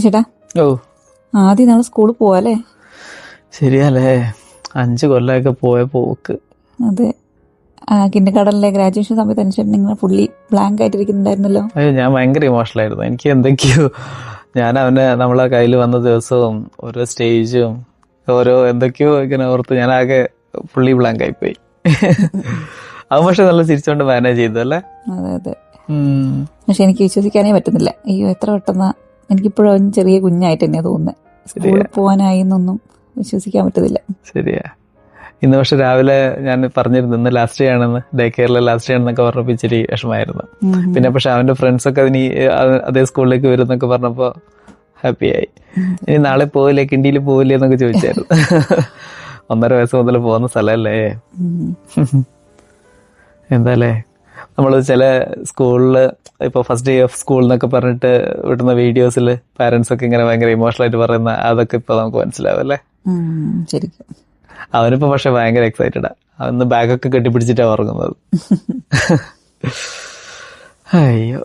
ചേട്ടാ, ഓ ആദ്യം നമ്മൾ സ്കൂളിൽ പോവാല്ലേ? ശരിയല്ലേ, 5 കൊല്ലമൊക്കെ പോയ പോക്ക്. അതെ, കിൻഡർ ഗാർഡനിലെ ഗ്രാജുവേഷൻ സമയത്ത് അനുസരിച്ച് നിങ്ങൾ ഫുള്ളി ബ്ലാങ്ക് ആയിട്ടിരിക്കുന്നുണ്ടായിരുന്നല്ലോ. അയ്യോ, ഞാൻ ഭയങ്കര ഇമോഷണൽ ആയിരുന്നു. എനിക്ക് എന്തൊക്കെയോ നമ്മളെ കയ്യിൽ വന്ന ദിവസവും ഓരോ സ്റ്റേജും ഓരോ എന്തൊക്കെയോ ഇങ്ങനെ ഓർത്ത് ഞാനാകെ ഫുള്ളി ബ്ലാങ്ക് ആയിപ്പോയി. അത് പക്ഷെ നല്ല ചിരിച്ചോണ്ട് മാനേജ് ചെയ്തു അല്ലേ? അതെ അതെ. പക്ഷെ എനിക്ക് വിശ്വസിക്കാനേ പറ്റുന്നില്ല. അയ്യോ, എത്ര പെട്ടെന്ന്. എനിക്കിപ്പോഴും ചെറിയ കുഞ്ഞായിട്ട് തന്നെയാ തോന്നുന്നത്. സ്കൂളിൽ പോകാനായി എന്നൊന്നും വിശ്വസിക്കാൻ പറ്റുന്നില്ല. ശരിയാ. ഇന്ന് പക്ഷെ രാവിലെ ഞാൻ പറഞ്ഞിരുന്നു ഇന്ന് ലാസ്റ്റ് ഡേ ആണെന്ന്, ഡേ കെയറിലെ ലാസ്റ്റ് ഡേ ആണെന്നൊക്കെ പറഞ്ഞപ്പോൾ ഇച്ചിരി വിഷമായിരുന്നു. പിന്നെ പക്ഷെ അവന്റെ ഫ്രണ്ട്സ് ഒക്കെ അതേ സ്കൂളിലേക്ക് വരും എന്നൊക്കെ പറഞ്ഞപ്പോ ഹാപ്പിയായി. ഇനി നാളെ പോവില്ലേ, കിണ്ടിയിൽ പോവില്ലേ എന്നൊക്കെ ചോദിച്ചായിരുന്നു. 1.5 വയസ്സ് മുതൽ പോകുന്ന സ്ഥലമല്ലേ. എന്താല്ലേ, നമ്മൾ ചില സ്കൂളില് ഇപ്പൊ ഫസ്റ്റ് ഡേ ഓഫ് സ്കൂൾ എന്നൊക്കെ പറഞ്ഞിട്ട് വിടുന്ന വീഡിയോസിൽ പാരന്റ്സ് ഒക്കെ ഇങ്ങനെ ഭയങ്കര ഇമോഷണൽ ആയിട്ട് പറയുന്ന അതൊക്കെ ഇപ്പൊ നമുക്ക് മനസ്സിലാവും അല്ലേ? ശരിക്കും. അവനിപ്പോ പക്ഷെ ഭയങ്കര എക്സൈറ്റഡാ. അവന്ന് ബാഗൊക്കെ കെട്ടിപ്പിടിച്ചിട്ടാ ഉറങ്ങുന്നത്. അയ്യോ.